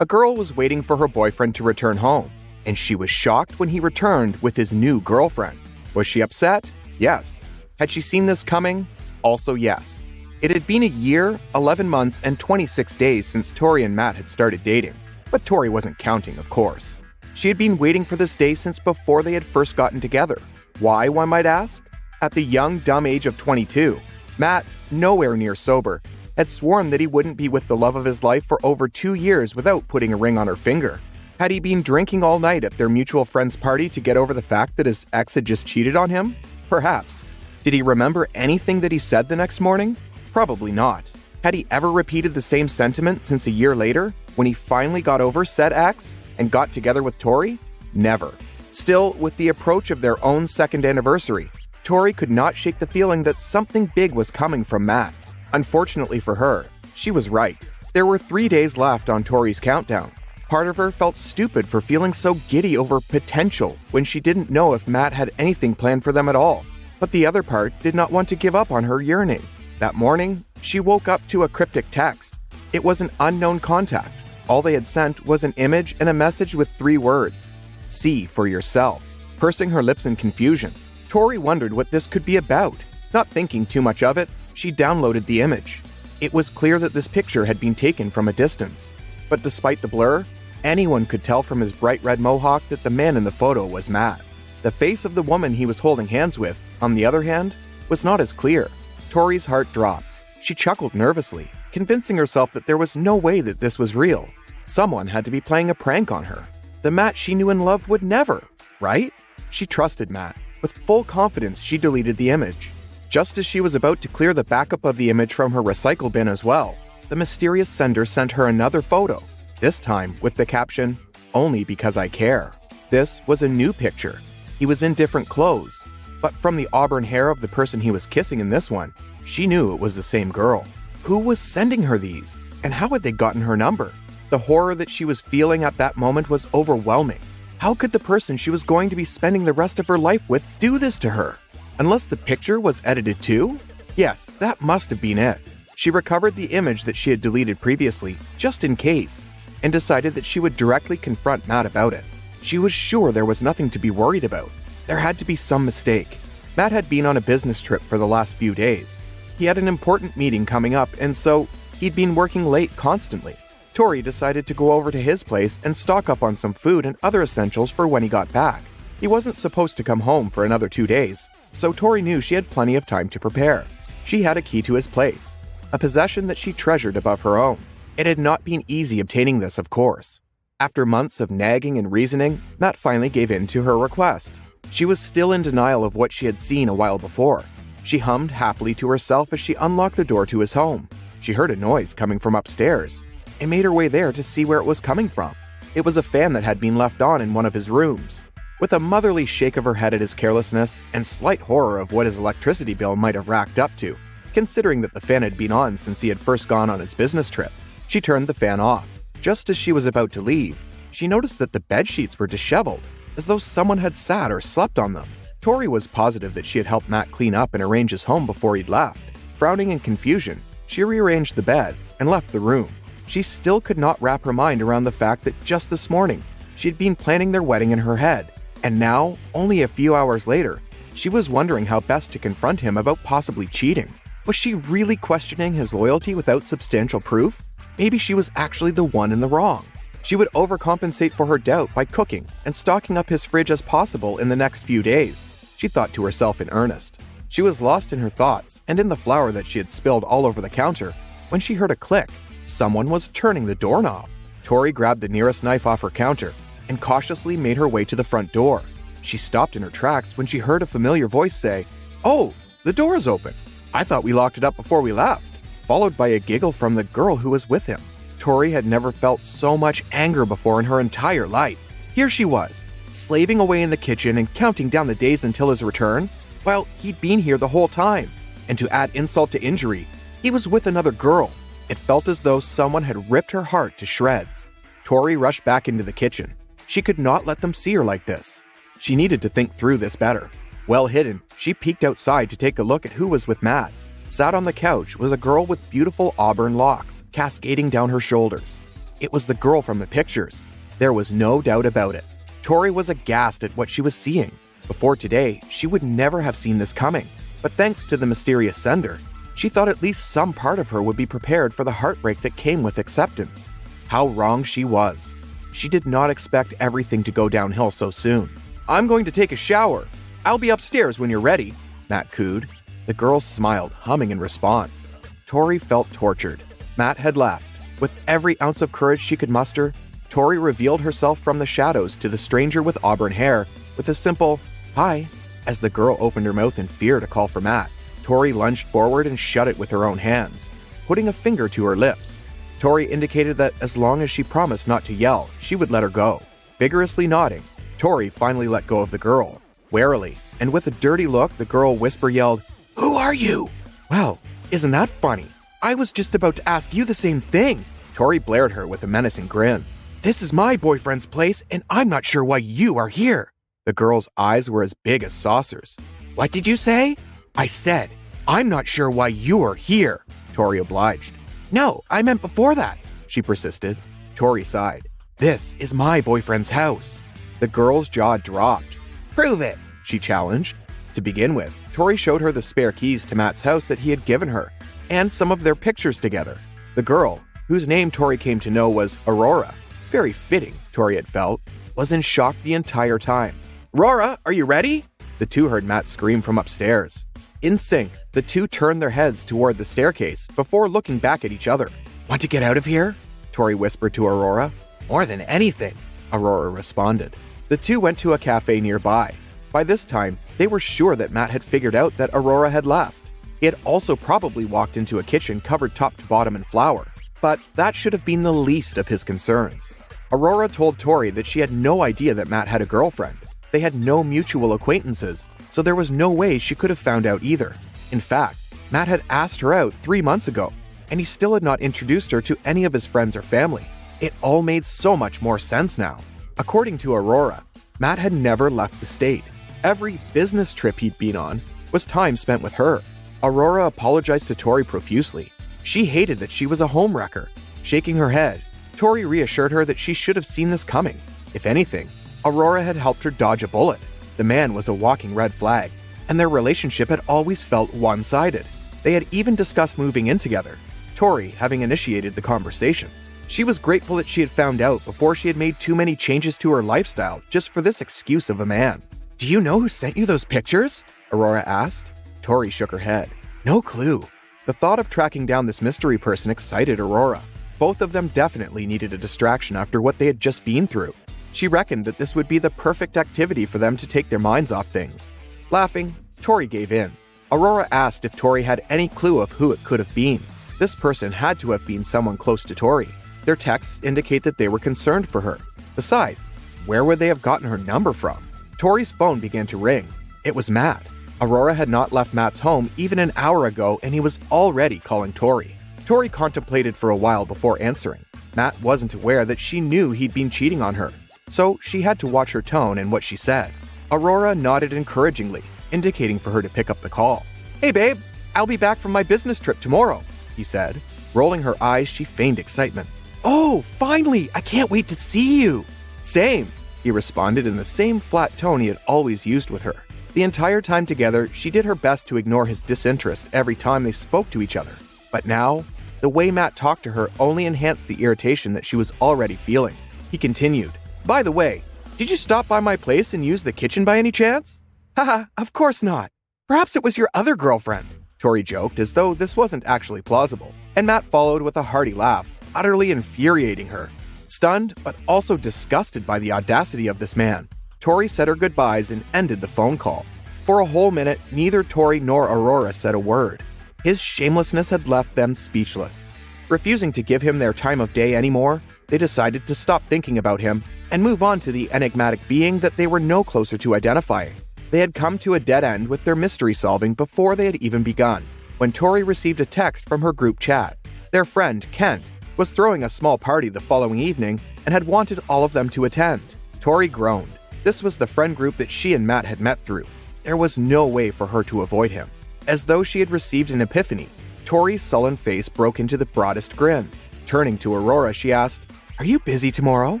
A girl was waiting for her boyfriend to return home, and she was shocked when he returned with his new girlfriend. Was she upset? Yes. Had she seen this coming? Also yes. It had been a year, 11 months, and 26 days since Tori and Matt had started dating. But Tori wasn't counting, of course. She had been waiting for this day since before they had first gotten together. Why, one might ask? At the young, dumb age of 22, Matt, nowhere near sober, had sworn that he wouldn't be with the love of his life for over 2 years without putting a ring on her finger. Had he been drinking all night at their mutual friend's party to get over the fact that his ex had just cheated on him? Perhaps. Did he remember anything that he said the next morning? Probably not. Had he ever repeated the same sentiment since a year later, when he finally got over said ex and got together with Tori? Never. Still, with the approach of their own second anniversary, Tori could not shake the feeling that something big was coming from Matt. Unfortunately for her, she was right. There were 3 days left on Tori's countdown. Part of her felt stupid for feeling so giddy over potential when she didn't know if Matt had anything planned for them at all. But the other part did not want to give up on her yearning. That morning, she woke up to a cryptic text. It was an unknown contact. All they had sent was an image and a message with 3 words. See for yourself. Pursing her lips in confusion, Tori wondered what this could be about. Not thinking too much of it, she downloaded the image. It was clear that this picture had been taken from a distance. But despite the blur, anyone could tell from his bright red mohawk that the man in the photo was Matt. The face of the woman he was holding hands with, on the other hand, was not as clear. Tori's heart dropped. She chuckled nervously, convincing herself that there was no way that this was real. Someone had to be playing a prank on her. The Matt she knew and loved would never, right? She trusted Matt. With full confidence, she deleted the image. Just as she was about to clear the backup of the image from her recycle bin as well, the mysterious sender sent her another photo, this time with the caption, "Only because I care." This was a new picture. He was in different clothes, but from the auburn hair of the person he was kissing in this one, she knew it was the same girl. Who was sending her these? And how had they gotten her number? The horror that she was feeling at that moment was overwhelming. How could the person she was going to be spending the rest of her life with do this to her? Unless the picture was edited too? Yes, that must have been it. She recovered the image that she had deleted previously, just in case, and decided that she would directly confront Matt about it. She was sure there was nothing to be worried about. There had to be some mistake. Matt had been on a business trip for the last few days. He had an important meeting coming up, and so he'd been working late constantly. Tori decided to go over to his place and stock up on some food and other essentials for when he got back. He wasn't supposed to come home for another 2 days, so Tori knew she had plenty of time to prepare. She had a key to his place, a possession that she treasured above her own. It had not been easy obtaining this, of course. After months of nagging and reasoning, Matt finally gave in to her request. She was still in denial of what she had seen a while before. She hummed happily to herself as she unlocked the door to his home. She heard a noise coming from upstairs and made her way there to see where it was coming from. It was a fan that had been left on in one of his rooms. With a motherly shake of her head at his carelessness and slight horror of what his electricity bill might have racked up to, considering that the fan had been on since he had first gone on his business trip, she turned the fan off. Just as she was about to leave, she noticed that the bedsheets were disheveled, as though someone had sat or slept on them. Tori was positive that she had helped Matt clean up and arrange his home before he'd left. Frowning in confusion, she rearranged the bed and left the room. She still could not wrap her mind around the fact that just this morning, she'd been planning their wedding in her head. And now, only a few hours later, she was wondering how best to confront him about possibly cheating. Was she really questioning his loyalty without substantial proof? Maybe she was actually the one in the wrong. She would overcompensate for her doubt by cooking and stocking up his fridge as possible in the next few days, she thought to herself in earnest. She was lost in her thoughts and in the flour that she had spilled all over the counter when she heard a click. Someone was turning the doorknob. Tori grabbed the nearest knife off her counter and cautiously made her way to the front door. She stopped in her tracks when she heard a familiar voice say, "Oh, the door is open. I thought we locked it up before we left," followed by a giggle from the girl who was with him. Tori had never felt so much anger before in her entire life. Here she was, slaving away in the kitchen and counting down the days until his return, while he'd been here the whole time. And to add insult to injury, he was with another girl. It felt as though someone had ripped her heart to shreds. Tori rushed back into the kitchen. She could not let them see her like this. She needed to think through this better. Well hidden, she peeked outside to take a look at who was with Matt. Sat on the couch was a girl with beautiful auburn locks cascading down her shoulders. It was the girl from the pictures. There was no doubt about it. Tori was aghast at what she was seeing. Before today, she would never have seen this coming. But thanks to the mysterious sender, she thought at least some part of her would be prepared for the heartbreak that came with acceptance. How wrong she was. She did not expect everything to go downhill so soon. "I'm going to take a shower. I'll be upstairs when you're ready," Matt cooed. The girl smiled, humming in response. Tori felt tortured. Matt had left. With every ounce of courage she could muster, Tori revealed herself from the shadows to the stranger with auburn hair with a simple, "Hi." As the girl opened her mouth in fear to call for Matt, Tori lunged forward and shut it with her own hands, putting a finger to her lips. Tori indicated that as long as she promised not to yell, she would let her go. Vigorously nodding, Tori finally let go of the girl. Warily, and with a dirty look, the girl whisper yelled, "Who are you?" "Well, isn't that funny? I was just about to ask you the same thing." Tori blared her with a menacing grin. "This is my boyfriend's place, and I'm not sure why you are here." The girl's eyes were as big as saucers. "What did you say?" "I said, I'm not sure why you're here," Tori obliged. "No, I meant before that," she persisted. Tori sighed. "This is my boyfriend's house." The girl's jaw dropped. "Prove it," she challenged. To begin with, Tori showed her the spare keys to Matt's house that he had given her, and some of their pictures together. The girl, whose name Tori came to know was Aurora, very fitting, Tori had felt, was in shock the entire time. "Aurora, are you ready?" The two heard Matt scream from upstairs. In sync, the two turned their heads toward the staircase before looking back at each other. "Want to get out of here?" Tori whispered to Aurora. "More than anything," Aurora responded. The two went to a cafe nearby. By this time, they were sure that Matt had figured out that Aurora had left. He had also probably walked into a kitchen covered top to bottom in flour, but that should have been the least of his concerns. Aurora told Tori that she had no idea that Matt had a girlfriend. They had no mutual acquaintances, so there was no way she could have found out either. In fact, Matt had asked her out 3 months ago, and he still had not introduced her to any of his friends or family. It all made so much more sense now. According to Aurora, Matt had never left the state. Every business trip he'd been on was time spent with her. Aurora apologized to Tori profusely. She hated that she was a homewrecker. Shaking her head, Tori reassured her that she should have seen this coming. If anything, Aurora had helped her dodge a bullet. The man was a walking red flag, and their relationship had always felt one-sided. They had even discussed moving in together, Tori having initiated the conversation. She was grateful that she had found out before she had made too many changes to her lifestyle just for this excuse of a man. "Do you know who sent you those pictures?" Aurora asked. Tori shook her head. "No clue." The thought of tracking down this mystery person excited Aurora. Both of them definitely needed a distraction after what they had just been through. She reckoned that this would be the perfect activity for them to take their minds off things. Laughing, Tori gave in. Aurora asked if Tori had any clue of who it could have been. This person had to have been someone close to Tori. Their texts indicate that they were concerned for her. Besides, where would they have gotten her number from? Tori's phone began to ring. It was Matt. Aurora had not left Matt's home even an hour ago, and he was already calling Tori. Tori contemplated for a while before answering. Matt wasn't aware that she knew he'd been cheating on her, so she had to watch her tone and what she said. Aurora nodded encouragingly, indicating for her to pick up the call. "Hey babe, I'll be back from my business trip tomorrow," he said. Rolling her eyes, she feigned excitement. "Oh, finally! I can't wait to see you!" "Same," he responded in the same flat tone he had always used with her. The entire time together, she did her best to ignore his disinterest every time they spoke to each other. But now, the way Matt talked to her only enhanced the irritation that she was already feeling. He continued, "By the way, did you stop by my place and use the kitchen by any chance?" "Haha, of course not. Perhaps it was your other girlfriend," Tori joked as though this wasn't actually plausible, and Matt followed with a hearty laugh, utterly infuriating her. Stunned, but also disgusted by the audacity of this man, Tori said her goodbyes and ended the phone call. For a whole minute, neither Tori nor Aurora said a word. His shamelessness had left them speechless. Refusing to give him their time of day anymore, they decided to stop thinking about him and move on to the enigmatic being that they were no closer to identifying. They had come to a dead end with their mystery solving before they had even begun, when Tori received a text from her group chat. Their friend, Kent, was throwing a small party the following evening and had wanted all of them to attend. Tori groaned. This was the friend group that she and Matt had met through. There was no way for her to avoid him. As though she had received an epiphany, Tori's sullen face broke into the broadest grin. Turning to Aurora, she asked, "Are you busy tomorrow?"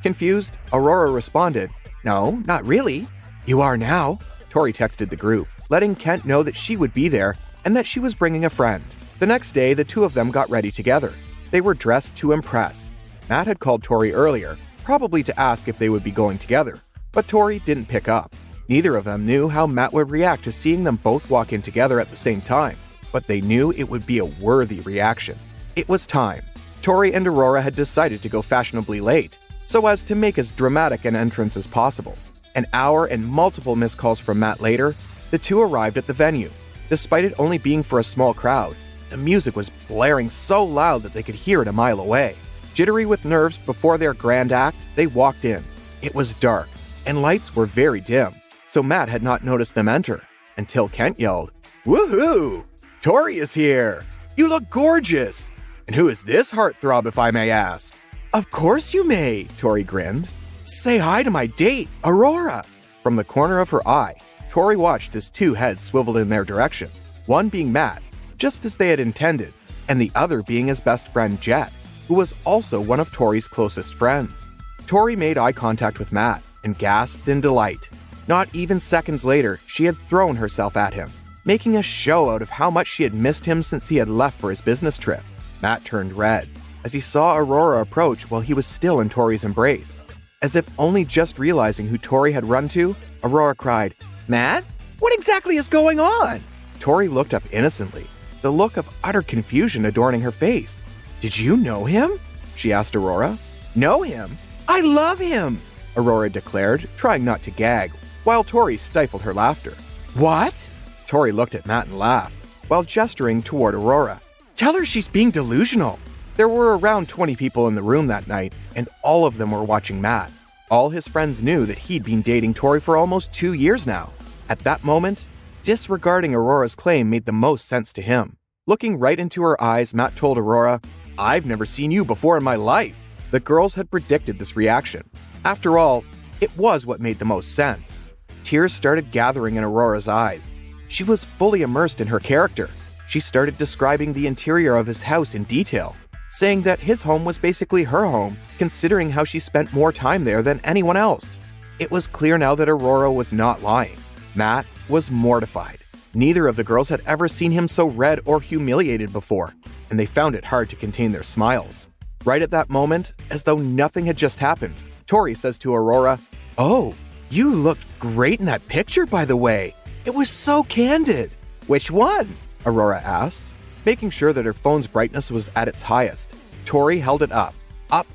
Confused, Aurora responded, "No, not really." "You are now." Tori texted the group, letting Kent know that she would be there and that she was bringing a friend. The next day, the two of them got ready together. They were dressed to impress. Matt had called Tori earlier, probably to ask if they would be going together, but Tori didn't pick up. Neither of them knew how Matt would react to seeing them both walk in together at the same time, but they knew it would be a worthy reaction. It was time. Tori and Aurora had decided to go fashionably late, so as to make as dramatic an entrance as possible. An hour and multiple missed calls from Matt later, the two arrived at the venue. Despite it only being for a small crowd, the music was blaring so loud that they could hear it a mile away. Jittery with nerves before their grand act, they walked in. It was dark, and lights were very dim, so Matt had not noticed them enter, until Kent yelled, "Woohoo! Tori is here! You look gorgeous! And who is this heartthrob, if I may ask?" "Of course you may," Tori grinned. "Say hi to my date, Aurora." From the corner of her eye, Tori watched as two heads swiveled in their direction, one being Matt, just as they had intended, and the other being his best friend Jet, who was also one of Tori's closest friends. Tori made eye contact with Matt and gasped in delight. Not even seconds later, she had thrown herself at him, making a show out of how much she had missed him since he had left for his business trip. Matt turned red as he saw Aurora approach while he was still in Tori's embrace. As if only just realizing who Tori had run to, Aurora cried, "Matt? What exactly is going on?" Tori looked up innocently, the look of utter confusion adorning her face. "Did you know him?" she asked Aurora. "Know him? I love him!" Aurora declared, trying not to gag, while Tori stifled her laughter. "What?" Tori looked at Matt and laughed, while gesturing toward Aurora. "Tell her she's being delusional." There were around 20 people in the room that night, and all of them were watching Matt. All his friends knew that he'd been dating Tori for almost 2 years now. At that moment, disregarding Aurora's claim made the most sense to him. Looking right into her eyes, Matt told Aurora, "I've never seen you before in my life." The girls had predicted this reaction. After all, it was what made the most sense. Tears started gathering in Aurora's eyes. She was fully immersed in her character. She started describing the interior of his house in detail, saying that his home was basically her home, considering how she spent more time there than anyone else. It was clear now that Aurora was not lying. Matt was mortified. Neither of the girls had ever seen him so red or humiliated before, and they found it hard to contain their smiles. Right at that moment, as though nothing had just happened, Tori says to Aurora, "Oh, you looked great in that picture, by the way. It was so candid." "Which one?" Aurora asked, making sure that her phone's brightness was at its highest. Tori held it up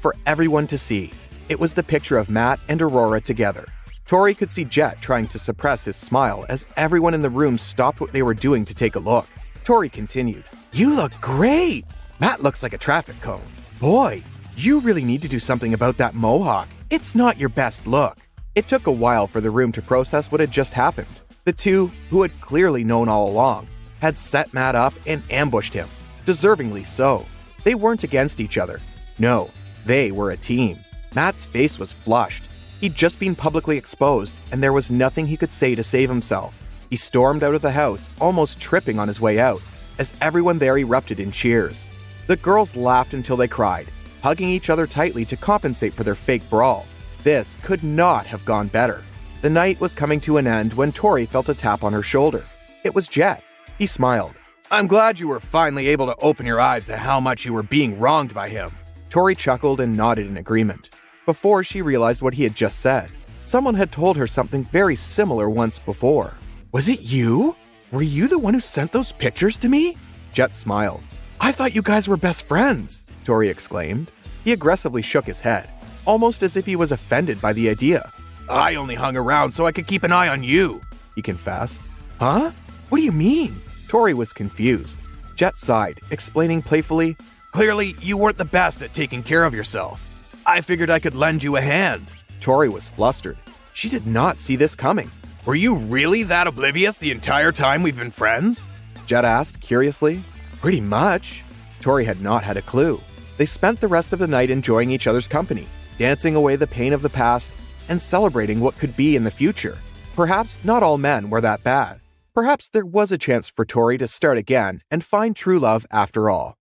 for everyone to see. It was the picture of Matt and Aurora together. Tori could see Jet trying to suppress his smile as everyone in the room stopped what they were doing to take a look. Tori continued, "You look great. Matt looks like a traffic cone. Boy, you really need to do something about that mohawk. It's not your best look." It took a while for the room to process what had just happened. The two, who had clearly known all along, had set Matt up and ambushed him, deservingly so. They weren't against each other. No, they were a team. Matt's face was flushed. He'd just been publicly exposed, and there was nothing he could say to save himself. He stormed out of the house, almost tripping on his way out, as everyone there erupted in cheers. The girls laughed until they cried, hugging each other tightly to compensate for their fake brawl. This could not have gone better. The night was coming to an end when Tori felt a tap on her shoulder. It was Jet. He smiled. "I'm glad you were finally able to open your eyes to how much you were being wronged by him." Tori chuckled and nodded in agreement. Before she realized what he had just said, someone had told her something very similar once before. "Was it you? Were you the one who sent those pictures to me?" Jet smiled. "I thought you guys were best friends," Tori exclaimed. He aggressively shook his head, almost as if he was offended by the idea. "I only hung around so I could keep an eye on you," he confessed. "Huh? What do you mean?" Tori was confused. Jet sighed, explaining playfully, "Clearly, you weren't the best at taking care of yourself. I figured I could lend you a hand." Tori was flustered. She did not see this coming. "Were you really that oblivious the entire time we've been friends?" Jet asked curiously. "Pretty much." Tori had not had a clue. They spent the rest of the night enjoying each other's company, dancing away the pain of the past, and celebrating what could be in the future. Perhaps not all men were that bad. Perhaps there was a chance for Tori to start again and find true love after all.